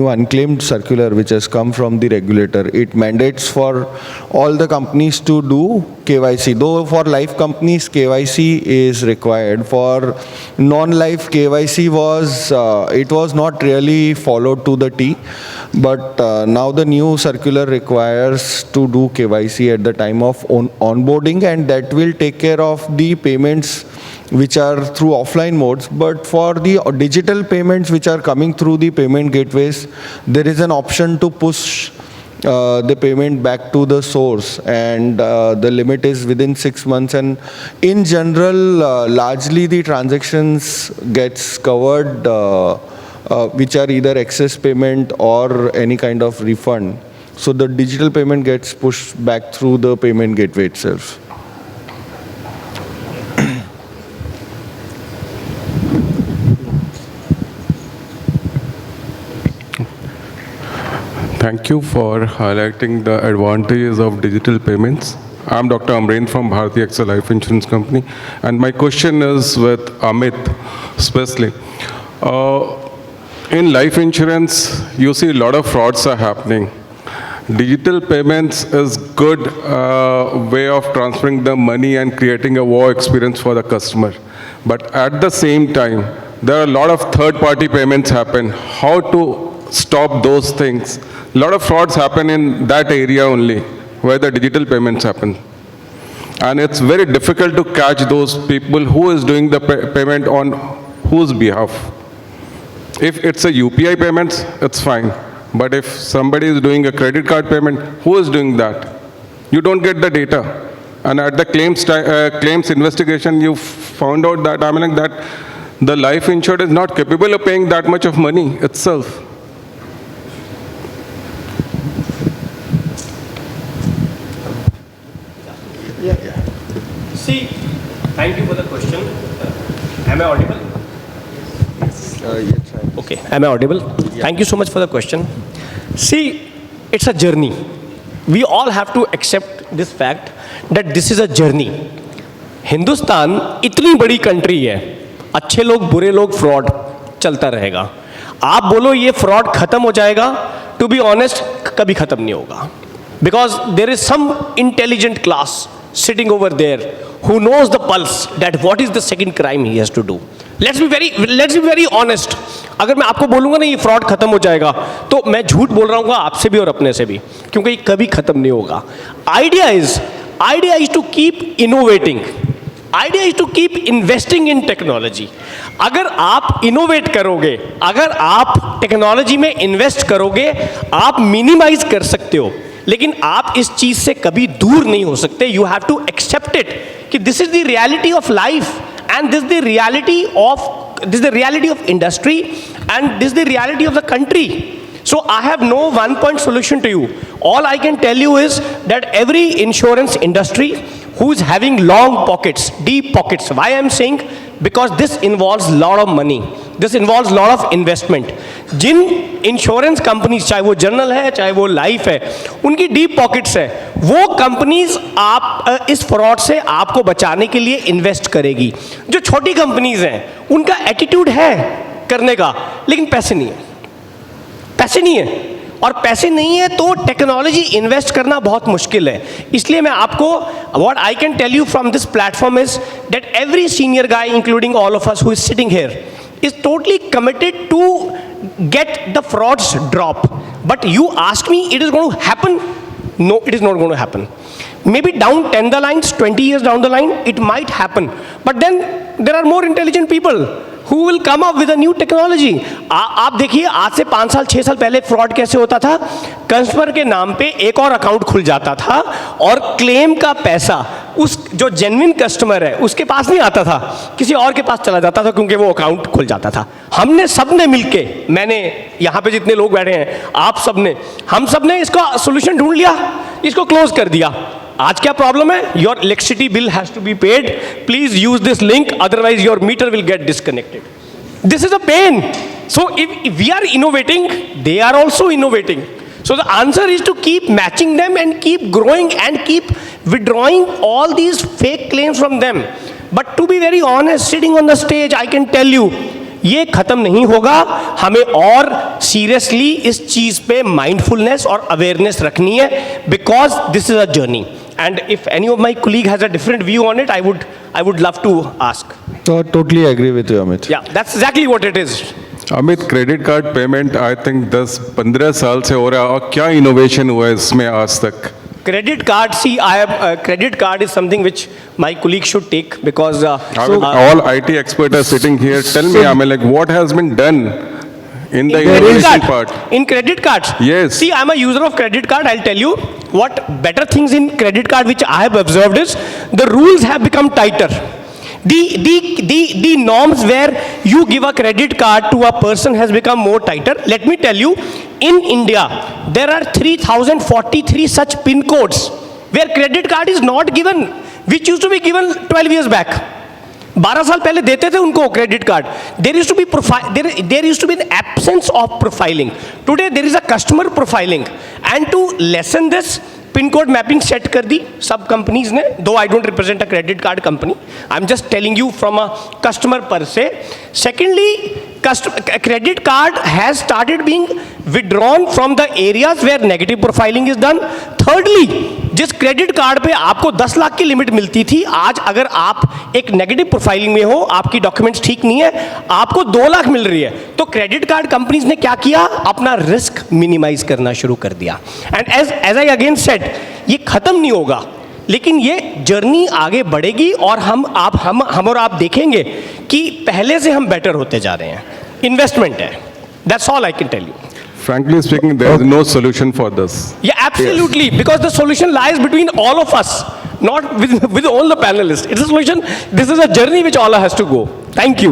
unclaimed circular which has come from the regulator, it mandates for all the companies to do KYC. Though for life companies KYC is required, for non-life KYC was not really followed to the T. But now the new circular requires to do KYC at the time of onboarding, and that will take care of the payments which are through offline modes. But for the digital payments which are coming through the payment gateways, there is an option to push the payment back to the source, and the limit is within 6 months. And in general, largely the transactions gets covered which are either excess payment or any kind of refund. So the digital payment gets pushed back through the payment gateway itself. Thank you for highlighting the advantages of digital payments. I'm Dr. Amreen from Bharti AXA Life Insurance Company, and my question is with Amit especially. In life insurance, you see a lot of frauds are happening. Digital payments is good way of transferring the money and creating a wow experience for the customer. But at the same time, there are a lot of third-party payments happen. How to stop those things? A lot of frauds happen in that area only, where the digital payments happen. And it's very difficult to catch those people who is doing the payment on whose behalf. If it's a UPI payments, it's fine. But if somebody is doing a credit card payment, who is doing that? You don't get the data. And at the claims investigation, you found out that, that the life insured is not capable of paying that much of money itself. See, thank you for the question. Am I audible? Yes, okay, am I audible? Yeah. Thank you so much for the question. See, it's a journey. We all have to accept this fact that this is a journey. Hindustan इतनी बड़ी country है, अच्छे लोग बुरे लोग fraud चलता रहेगा. आप बोलो ये फ्रॉड खत्म हो जाएगा, टू बी ऑनेस्ट कभी खत्म नहीं होगा. Because there is some intelligent class sitting over there who knows the pulse that what is the second crime he has to do. Let's be very honest. अगर मैं आपको बोलूँगा ना ये फ्रॉड खत्म हो जाएगा, तो मैं झूठ बोल रहा हूँ आपसे भी और अपने से भी, क्योंकि ये कभी खत्म नहीं होगा. Idea is to keep innovating. Idea is to keep investing in technology. अगर आप innovate करोगे, अगर आप टेक्नोलॉजी में इन्वेस्ट करोगे, आप मिनिमाइज कर सकते हो लेकिन आप इस चीज से कभी दूर नहीं हो सकते. You have to accept it कि this is the reality of life and this the reality of industry and this the reality of the country. So I have no one-point solution to you. All I can tell you is that every insurance industry who is having long pockets, deep pockets. Why I am saying? Because this involves lot of money. This involves lot of investment. जिन insurance companies, चाहे वो general है चाहे वो life है, उनकी deep pockets है, वो कंपनीज आप इस फ्रॉड से आपको बचाने के लिए इन्वेस्ट करेगी. जो छोटी कंपनीज हैं उनका एटीट्यूड है करने का, लेकिन पैसे नहीं है. पैसे नहीं है, और पैसे नहीं है तो टेक्नोलॉजी इन्वेस्ट करना बहुत मुश्किल है. इसलिए मैं आपको what I can tell you from this platform is that every senior guy including all of us who is sitting here is totally committed to get the frauds drop. But you ask me, it is going to happen? No, it is not going to happen. Maybe down 10 the lines, 20 years down the line, it might happen. But then there are more intelligent people who will come up with a new technology. आप देखिए, आज से 5 साल 6 साल पहले fraud कैसे होता था. कस्टमर के नाम पे एक और अकाउंट खुल जाता था और क्लेम का पैसा उस जो जेन्युइन कस्टमर है उसके पास नहीं आता था, किसी और के पास चला जाता था, क्योंकि वो अकाउंट खुल जाता था. हमने सबने मिलके, मैंने यहाँ पे जितने लोग बैठे हैं, आप सबने, हम सबने इसका सोल्यूशन ढूंढ लिया, इसको क्लोज कर दिया. आज क्या प्रॉब्लम है? Your electricity bill has to be paid, please use this link, otherwise your meter will get disconnected. This is a pain. So if we are innovating, they are also innovating. So the answer is to keep matching them and keep growing and keep withdrawing all these fake claims from them. But to be very honest, sitting on the stage, I can tell you, ये खत्म नहीं होगा. हमें और seriously इस चीज पे mindfulness और अवेयरनेस रखनी है, because this is a journey. And if any of my colleague has a different view on it, I would love to ask. So totally agree with you, Amit. Yeah, that's exactly what it is. Amit, credit card payment I think 10-15 साल से हो रहा है, और क्या innovation हुआ है इसमें आज तक? Credit card, see, credit card is something which my colleagues should take, because all IT experts are sitting here. Tell me, I mean, like, what has been done in the innovation part? In credit cards? Yes. See, I'm a user of credit card. I'll tell you what better things in credit card which I have observed is the rules have become tighter. The norms where you give a credit card to a person has become more tighter. Let me tell you, in India, there are 3043 such pin codes where credit card is not given, which used to be given 12 years back. 12 साल पहले देते थे उनको credit card. There used to be an absence of profiling. Today there is a customer profiling, and to lessen this, pin code mapping set कर दी सब companies ने. दो I don't represent a credit card company, I am just telling you from a customer पर से. Secondly, credit card has started being withdrawn from the areas where negative profiling is done. Thirdly, जिस credit card पे आपको 10 लाख की limit मिलती थी, आज अगर आप एक नेगेटिव प्रोफाइलिंग में हो, आपकी डॉक्यूमेंट्स ठीक नहीं है, आपको 2 लाख मिल रही है. तो क्रेडिट कार्ड कंपनीज ने क्या किया? अपना रिस्क मिनिमाइज करना शुरू कर दिया. And as I again said, ये खत्म नहीं होगा, लेकिन ये जर्नी आगे बढ़ेगी, और हम और आप देखेंगे कि पहले से हम बेटर होते जा रहे हैं. इन्वेस्टमेंट है. That's all I can tell you. Frankly speaking, there is no solution for this. Yeah, absolutely. Yes. Because the solution lies between all of us, not with all the panelists. It's a solution. This is a journey which all has to go. Thank you.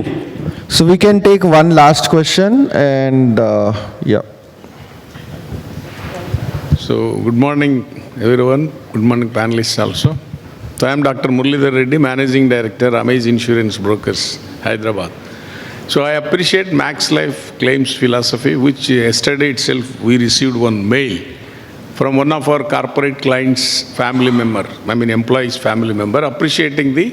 So we can take one last question, and yeah. So good morning, everyone. Good morning, panelists also. So I am Dr. Muralidhar Reddy, Managing Director, Amazing Insurance Brokers, Hyderabad. So I appreciate Max Life claims philosophy, which yesterday itself we received one mail from one of our corporate clients' family member, employee's family member, appreciating the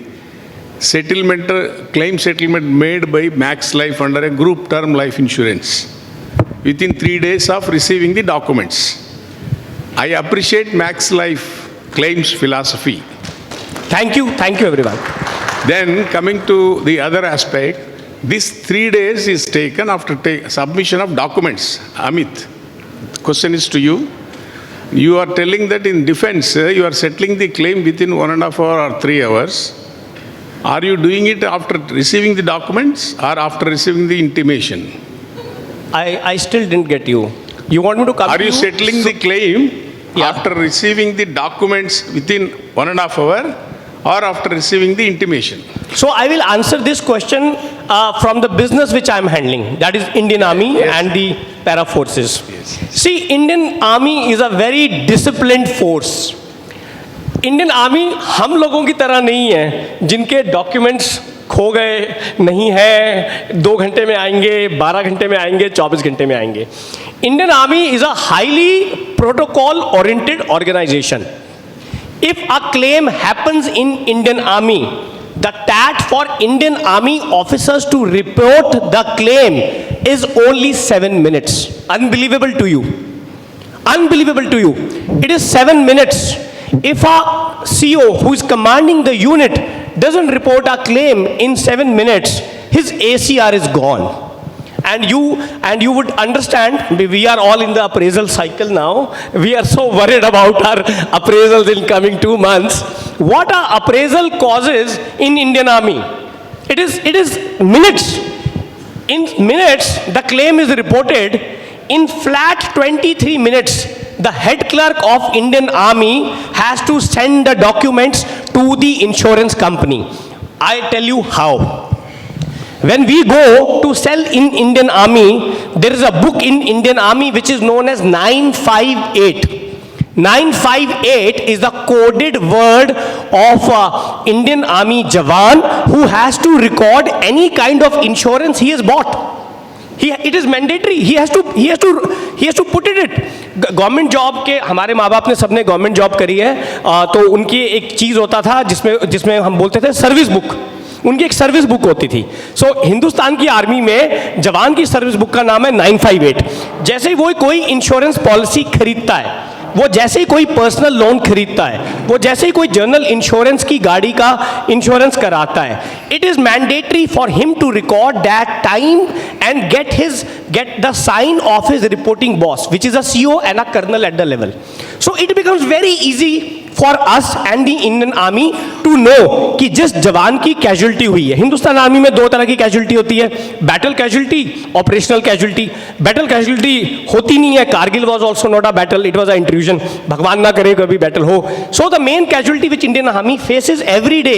settlement, claim settlement made by Max Life under a group term life insurance within 3 days of receiving the documents. I appreciate Max Life claims philosophy. Thank you everyone. Then coming to the other aspect, this 3 days is taken after submission of documents. Amit, question is to you. You are telling that in defense, you are settling the claim within 1.5 hour or 3 hours. Are you doing it after receiving the documents or after receiving the intimation? I still didn't get you. You want me to come? Are you settling the claim after receiving the documents within 1.5 hours or after receiving the intimation? So I will answer this question from the business which I am handling, that is Indian Army and the Para Forces. See, Indian Army is a very disciplined force. Indian Army हम लोगों की तरह नहीं है जिनके documents खो गए नहीं है, 2 घंटे में आएंगे, 12 घंटे में आएंगे, 24 घंटे में आएंगे. Indian Army is a highly protocol oriented organization. If a claim happens in Indian Army, the TAT for Indian Army officers to report the claim is only 7 minutes. Unbelievable to you. Unbelievable to you. It is 7 minutes. If a CO who is commanding the unit doesn't report a claim in 7 minutes, his ACR is gone. And you would understand, we are all in the appraisal cycle now. We are so worried about our appraisals in coming 2 months. What our appraisal causes in Indian Army? It is minutes. In minutes, the claim is reported. In flat 23 minutes, the head clerk of Indian Army has to send the documents to the insurance company. I tell you how. When we go to sell in Indian Army, there is a book in Indian Army which is known as 958. 958 is the coded word of Indian Army Jawan who has to record any kind of insurance he has bought. It is mandatory. He has to put it. Government job के हमारे माँ बाप ने सबने government job करी है, तो उनकी एक चीज़ होता था जिसमें हम बोलते थे सर्विस बुक. उनकी एक सर्विस बुक होती थी. सो हिंदुस्तान की आर्मी में जवान की सर्विस बुक का नाम है 958. जैसे ही वो कोई इंश्योरेंस पॉलिसी खरीदता है, वो जैसे ही कोई पर्सनल लोन खरीदता है, वो जैसे ही कोई जनरल इंश्योरेंस की गाड़ी का इंश्योरेंस कराता है, it is mandatory for him to record that time and get the sign of his reporting boss, which is a CO and a colonel at the level. So it becomes very easy for us and the Indian Army to know कि जिस जवान की casualty हुई है. Hindustan army में 2 तरह की casualty होती है, battle casualty, operational casualty. Battle casualty होती नहीं है. Kargil was also not a battle, it was a intrusion. भगवान ना करे कभी बैटल हो. So the main casualty which Indian army faces every day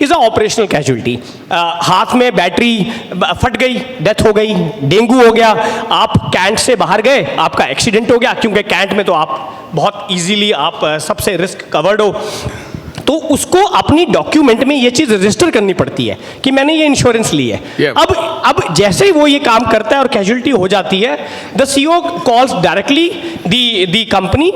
is a operational casualty. हाथ में बैटरी फट गई, डेथ हो गई. डेंगू हो गया, आप कैंट से बाहर गए, आपका एक्सीडेंट हो गया, क्योंकि कैंट में तो आप बहुत इजीली आप सबसे रिस्क कवर्ड हो, तो उसको अपनी डॉक्यूमेंट में ये चीज़ रजिस्टर करनी पड़ती है कि मैंने ये इंश्योरेंस ली है. अब जैसे ही वो ये काम करता है और कैजुअलिटी हो जाती है, the CO calls directly the company.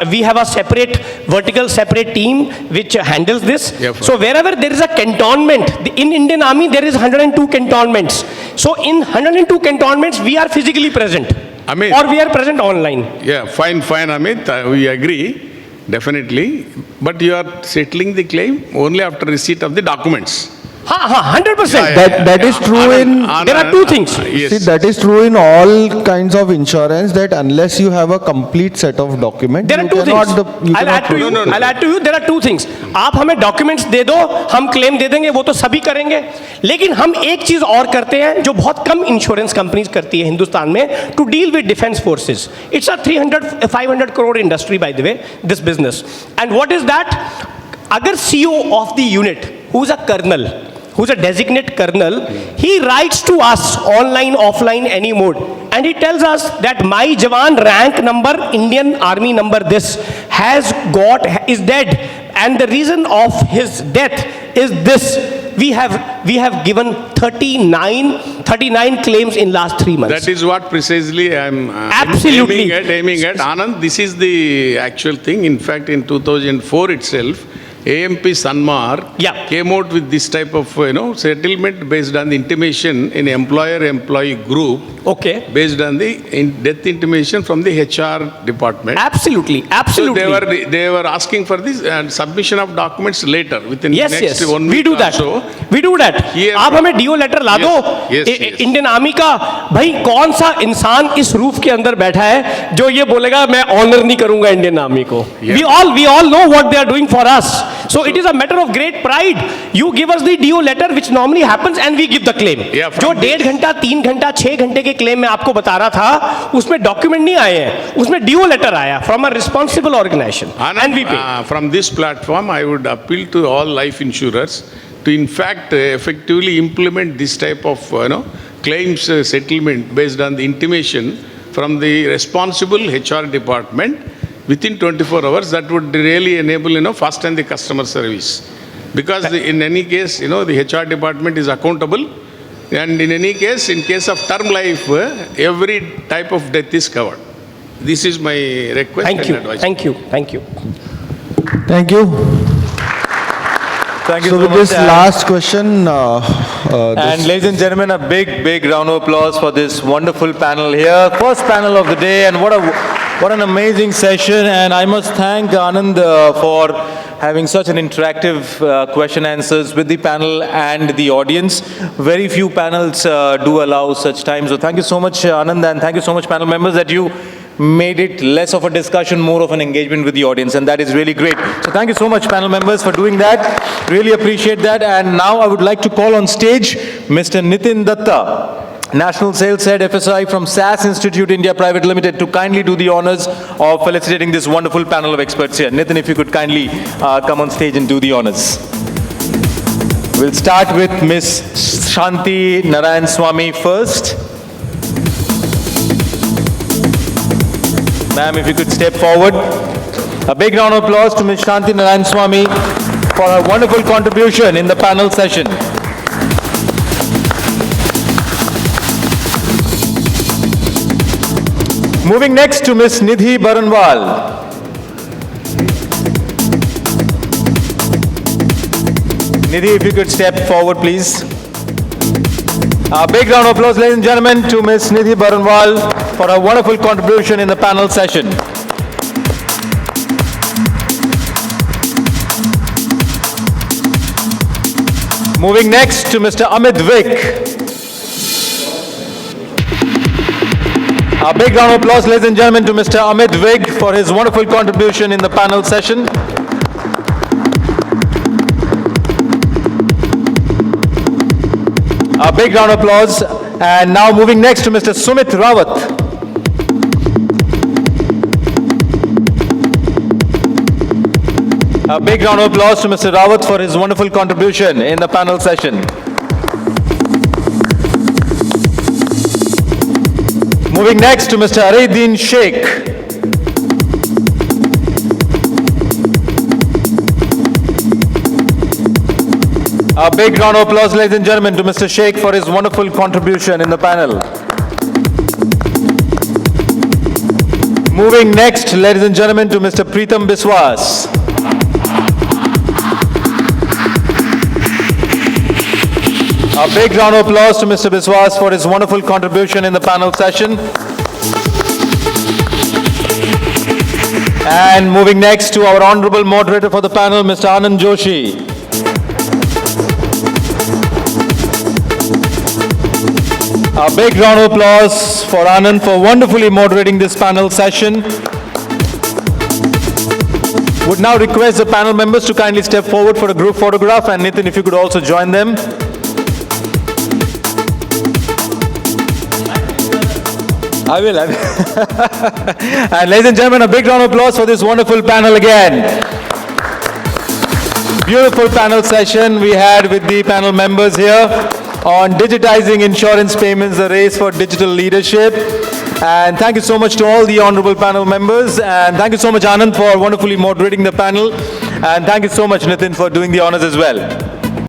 We have a separate vertical separate team which handles this. So wherever there is a cantonment in Indian army, there is 102 cantonments. So in 102 cantonments we are physically present or we are present online. Yeah, fine, Amit. We agree, definitely. But you are settling the claim only after receipt of the documents. 100%. That is true in. There are 2 things. Yes. See, that is true in all kinds of insurance, that unless you have a complete set of documents, there are 2 things. I'll add to you. I'll add to you. There are 2 things. आप हमें documents दे दो, हम claim दे देंगे, वो तो सभी करेंगे. लेकिन हम एक चीज और करते हैं जो बहुत कम इंश्योरेंस कंपनीज करती है हिंदुस्तान में, to deal with defence forces. It's a 300-500 crore industry by the way, this business. And what is that? अगर CO of the unit who is a colonel, who's a designate colonel, he writes to us online, offline, any mode, and he tells us that my Jawan rank number, Indian Army number this, is dead, and the reason of his death is this. We have given 39 claims in last 3 months. That is what precisely I am absolutely aiming at. Anand, this is the actual thing. In fact, in 2004 itself, AMP Sanmar came out with this type of settlement based on the intimation in employer-employee group. Okay. Based on the death intimation from the HR department. Absolutely. So they were asking for this submission of documents later within next 1 week. We do that. We do that. आप हमें DO letter ला दो. Indian army का भाई कौन सा इंसान इस roof के अंदर बैठा है जो ये बोलेगा मैं ऑनर नहीं करूंगा इंडियन आर्मी को. We all know what they are doing for us. So it is a matter of great pride. You give us the DO letter, which normally happens, and we give the claim. जो 1.5 घंटा, 3 घंटा, 6 घंटे के claim में आपको बता रहा था, उसमें डॉक्यूमेंट नहीं आए हैं, उसमें DO लेटर आया from a responsible organization, and we pay. From this platform, I would appeal to all life insurers to in fact effectively implement this type of claims settlement based on the intimation from the responsible HR department within 24 hours. That would really enable fasten the customer service, because in any case the HR department is accountable, and in any case, in case of term life, every type of death is covered. This is my request. Thank you. Advice. Thank you. Thank you. Thank you. Thank you So so with much. this last question, And ladies and gentlemen, a big round of applause for this wonderful panel here. First panel of the day, and what an amazing session. And I must thank Anand for having such an interactive question answers with the panel and the audience. Very few panels do allow such time. So thank you so much, Anand, and thank you so much, panel members, that you made it less of a discussion, more of an engagement with the audience, and that is really great. So thank you so much, panel members, for doing that. Really appreciate that. And now I would like to call on stage Mr. Nitin Datta, National Sales Head FSI from SAS Institute India Private Limited, to kindly do the honors of felicitating this wonderful panel of experts here. Nitin, if you could kindly come on stage and do the honors. We'll start with Ms. Shanti Narayanaswamy first. Ma'am, if you could step forward. A big round of applause to Ms. Shanti Narayanaswamy for her wonderful contribution in the panel session. Moving next to Ms. Nidhi Baranwal. Nidhi, if you could step forward, please. A big round of applause, ladies and gentlemen, to Ms. Nidhi Baranwal for her wonderful contribution in the panel session. Moving next to Mr. Amit Vik. A big round of applause, ladies and gentlemen, to Mr. Amit Vik for his wonderful contribution in the panel session. A big round of applause. And now moving next to Mr. Sumit Rawat. A big round of applause to Mr. Rawat for his wonderful contribution in the panel session. Moving next to Mr. Arieddin Sheik. A big round of applause, ladies and gentlemen, to Mr. Sheik for his wonderful contribution in the panel. Moving next, ladies and gentlemen, to Mr. Preetam Biswas. A big round of applause to Mr. Biswas for his wonderful contribution in the panel session. And moving next to our honorable moderator for the panel, Mr. Anand Joshi. A big round of applause for Anand for wonderfully moderating this panel session. Would now request the panel members to kindly step forward for a group photograph, and Nitin, if you could also join them. I will. And ladies and gentlemen, a big round of applause for this wonderful panel again. Beautiful panel session we had with the panel members here on digitizing insurance payments, the race for digital leadership. And thank you so much to all the honorable panel members. And thank you so much, Anand, for wonderfully moderating the panel. And thank you so much, Nitin, for doing the honors as well.